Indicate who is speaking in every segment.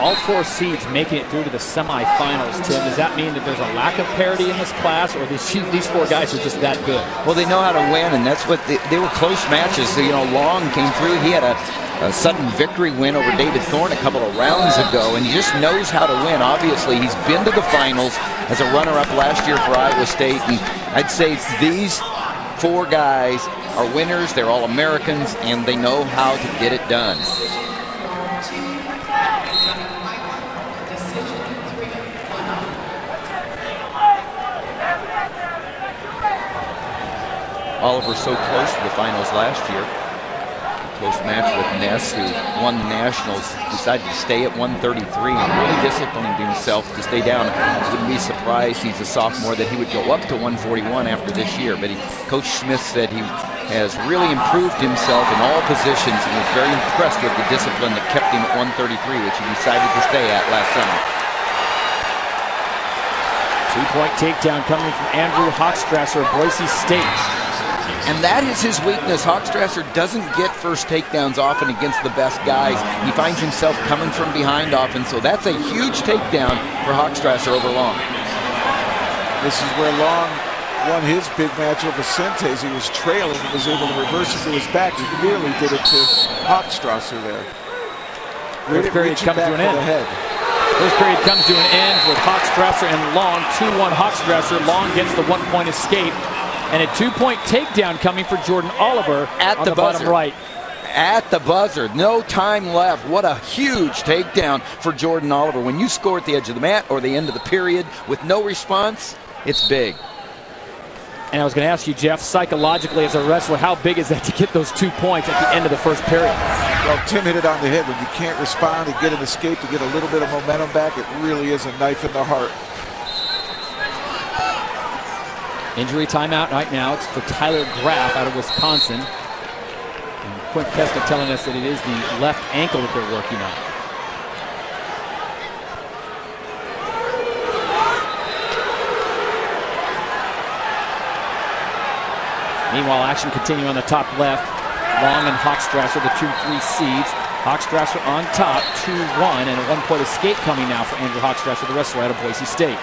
Speaker 1: all 4 seeds making it through to the semifinals, Tim. Does that mean that there's a lack of parity in this class, or these 4 guys are just that good?
Speaker 2: Well, they know how to win, and that's what they were close matches. So, Long came through. He had a sudden victory win over David Thorne a couple of rounds ago, and he just knows how to win. Obviously, he's been to the finals as a runner-up last year for Iowa State, and I'd say these 4 guys are winners. They're all Americans, and they know how to get it done. Oliver so close to the finals last year. Close match with Ness, who won the Nationals, decided to stay at 133 and really disciplined himself to stay down. I wouldn't be surprised, he's a sophomore, that he would go up to 141 after this year. But Coach Smith said he has really improved himself in all positions and was very impressed with the discipline that kept him at 133, which he decided to stay at last summer.
Speaker 1: 2-point takedown coming from Andrew Hochstrasser of Boise State.
Speaker 2: And that is his weakness. Hochstrasser doesn't get first takedowns often against the best guys. He finds himself coming from behind often, so that's a huge takedown for Hochstrasser over Long.
Speaker 3: This is where Long won his big match over Sentes. He was trailing and was able to reverse it to his back. He nearly did it to Hochstrasser there.
Speaker 1: First period comes to an end. First period comes to an end with Hochstrasser and Long. 2-1 Hochstrasser. Long gets the 1-point escape. And a 2-point takedown coming for Jordan Oliver
Speaker 2: at the
Speaker 1: bottom right.
Speaker 2: At the buzzer. No time left. What a huge takedown for Jordan Oliver. When you score at the edge of the mat or the end of the period with no response, it's big.
Speaker 1: And I was going to ask you, Jeff, psychologically as a wrestler, how big is that to get those 2 points at the end of the first period?
Speaker 3: Well, Tim hit it on the head. When you can't respond and get an escape to get a little bit of momentum back, it really is a knife in the heart.
Speaker 1: Injury timeout right now. It's for Tyler Graff out of Wisconsin. And Quint Kester telling us that it is the left ankle that they're working on. Meanwhile, action continuing on the top left. Long and Hochstrasser, the 2-3 seeds. Hochstrasser on top, 2-1, and a 1-point escape coming now for Andrew Hochstrasser, the wrestler out of Boise State.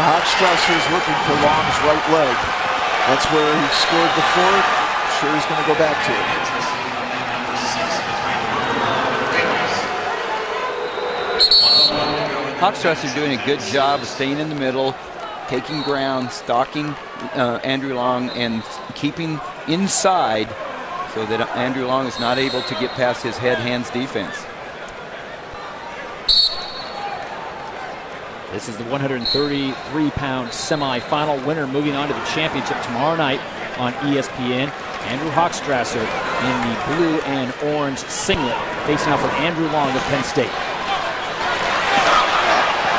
Speaker 3: Hochstrasser is looking for Long's right leg. That's where he scored before. Sure, he's going to go back to it.
Speaker 2: Hochstrasser doing a good job of staying in the middle, taking ground, stalking Andrew Long, and keeping inside so that Andrew Long is not able to get past his head-hands defense.
Speaker 1: This is the 133-pound semifinal winner moving on to the championship tomorrow night on ESPN. Andrew Hochstrasser in the blue and orange singlet, facing off with Andrew Long of Penn State.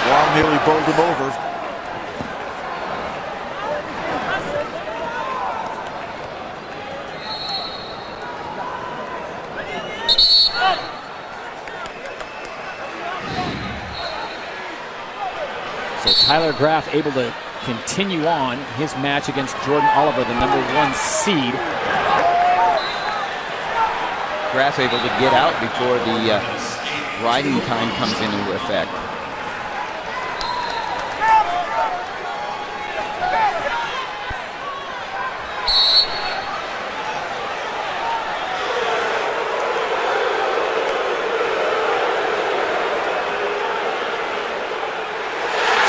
Speaker 3: Long nearly bowled him over.
Speaker 1: Tyler Graff able to continue on his match against Jordan Oliver, the #1 seed.
Speaker 2: Graff able to get out before the riding time comes into effect.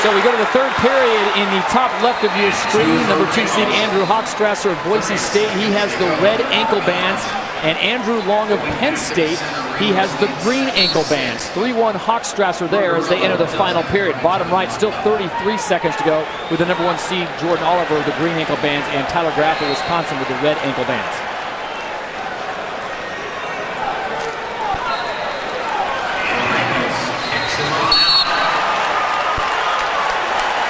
Speaker 1: So we go to the third period in the top left of your screen. #2 seed Andrew Hochstrasser of Boise State. He has the red ankle bands. And Andrew Long of Penn State, he has the green ankle bands. 3-1 Hochstrasser there as they enter the final period. Bottom right, still 33 seconds to go with the #1 seed Jordan Oliver of the green ankle bands and Tyler Graff of Wisconsin with the red ankle bands.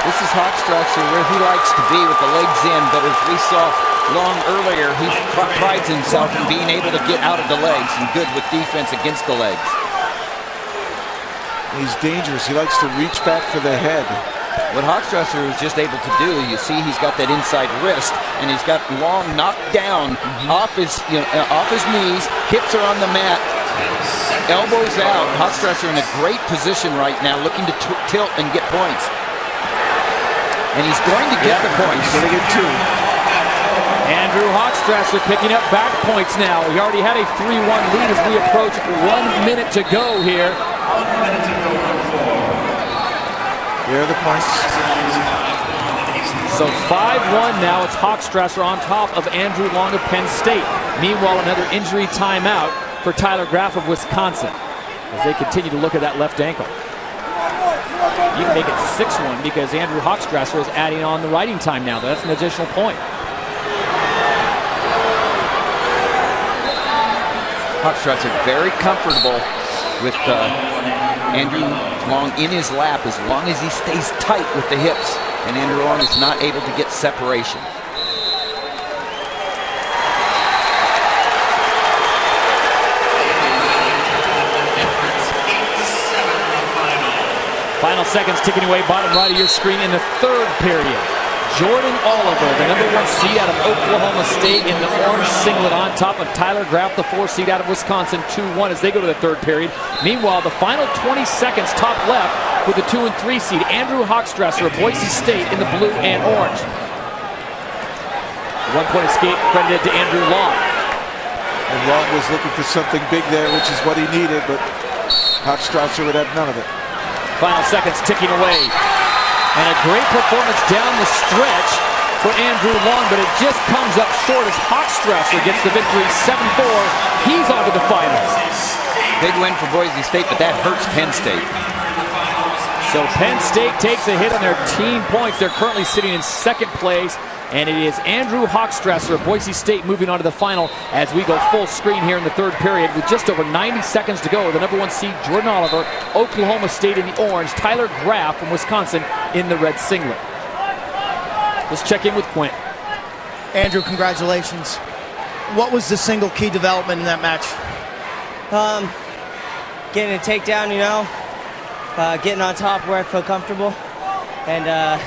Speaker 2: This is Hochstrasser where he likes to be with the legs in, but as we saw Long earlier, he prides himself in being able to get out of the legs and good with defense against the legs.
Speaker 3: He's dangerous. He likes to reach back for the head.
Speaker 2: What Hochstrasser is just able to do, you see he's got that inside wrist, and he's got Long knocked down off his knees, hips are on the mat, elbows out. Hochstrasser in a great position right now, looking to tilt and get points. And he's going to get the points.
Speaker 3: He's going to get 2.
Speaker 1: Andrew Hochstrasser picking up back points now. He already had a 3-1 lead as we approach 1 minute to go here.
Speaker 3: There are the points.
Speaker 1: So 5-1 now. It's Hochstrasser on top of Andrew Long of Penn State. Meanwhile, another injury timeout for Tyler Graff of Wisconsin as they continue to look at that left ankle. You can make it 6-1 because Andrew Hochstrasser is adding on the riding time now. That's an additional point.
Speaker 2: Hochstrasser very comfortable with Andrew Long in his lap as long as he stays tight with the hips, and Andrew Long is not able to get separation.
Speaker 1: Final seconds ticking away, bottom right of your screen in the third period. Jordan Oliver, the #1 seed out of Oklahoma State in the orange singlet on top of Tyler Graff, the 4 seed out of Wisconsin, 2-1 as they go to the third period. Meanwhile, the final 20 seconds top left with the 2 and 3 seed, Andrew Hochstrasser of Boise State in the blue and orange. 1-point escape credited to Andrew Long.
Speaker 3: And Long was looking for something big there, which is what he needed, but Hochstrasser would have none of it.
Speaker 1: Final seconds ticking away. And a great performance down the stretch for Andrew Long, but it just comes up short as Hochstrasser gets the victory 7-4. He's on to the finals.
Speaker 2: Big win for Boise State, but that hurts Penn State.
Speaker 1: So Penn State takes a hit on their team points. They're currently sitting in second place, and it is Andrew Hochstrasser of Boise State moving on to the final as we go full screen here in the third period with just over 90 seconds to go. The #1 seed, Jordan Oliver, Oklahoma State in the orange, Tyler Graff from Wisconsin in the red singlet. Let's check in with Quint.
Speaker 4: Andrew, congratulations. What was the single key development in that match?
Speaker 5: Getting a takedown, getting on top where I feel comfortable, and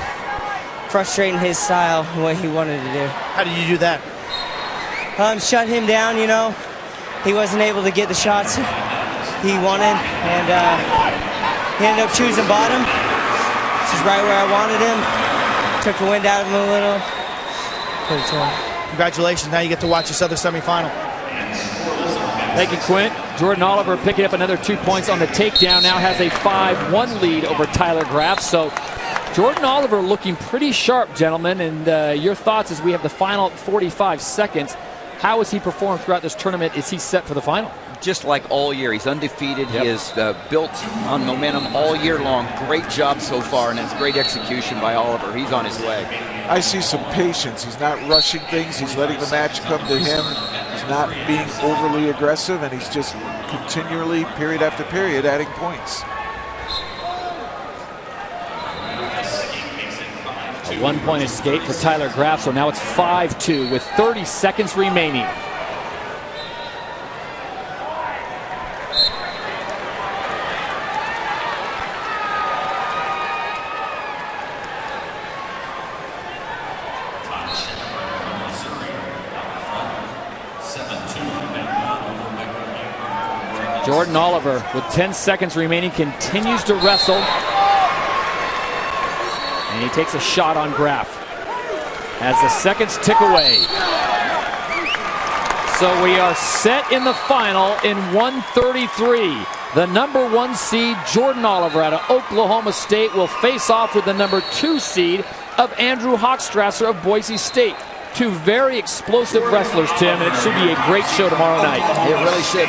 Speaker 5: frustrating his style and what he wanted to do.
Speaker 4: How did you do that?
Speaker 5: Shut him down, He wasn't able to get the shots he wanted, and he ended up choosing bottom, which is right where I wanted him. Took the wind out of him a little.
Speaker 4: Congratulations. Now you get to watch this other semifinal.
Speaker 1: Thank you, Quint. Jordan Oliver picking up another 2 points on the takedown. Now has a 5-1 lead over Tyler Graff. So Jordan Oliver looking pretty sharp, gentlemen. And your thoughts as we have the final 45 seconds. How has he performed throughout this tournament? Is he set for the final?
Speaker 2: Just like all year, he's undefeated. Yep. He has built on momentum all year long. Great job so far, and it's great execution by Oliver. He's on his way.
Speaker 3: I see some patience. He's not rushing things. He's letting the match come to him. He's not being overly aggressive, and he's just continually, period after period, adding points.
Speaker 1: A 1-point escape for Tyler Graff, so now it's 5-2 with 30 seconds remaining. Jordan Oliver, with 10 seconds remaining, continues to wrestle. And he takes a shot on Graff as the seconds tick away. So we are set in the final in 133. The #1 seed, Jordan Oliver out of Oklahoma State, will face off with the #2 seed of Andrew Hochstrasser of Boise State. Two very explosive wrestlers, Tim, and it should be a great show tomorrow night.
Speaker 2: It really should.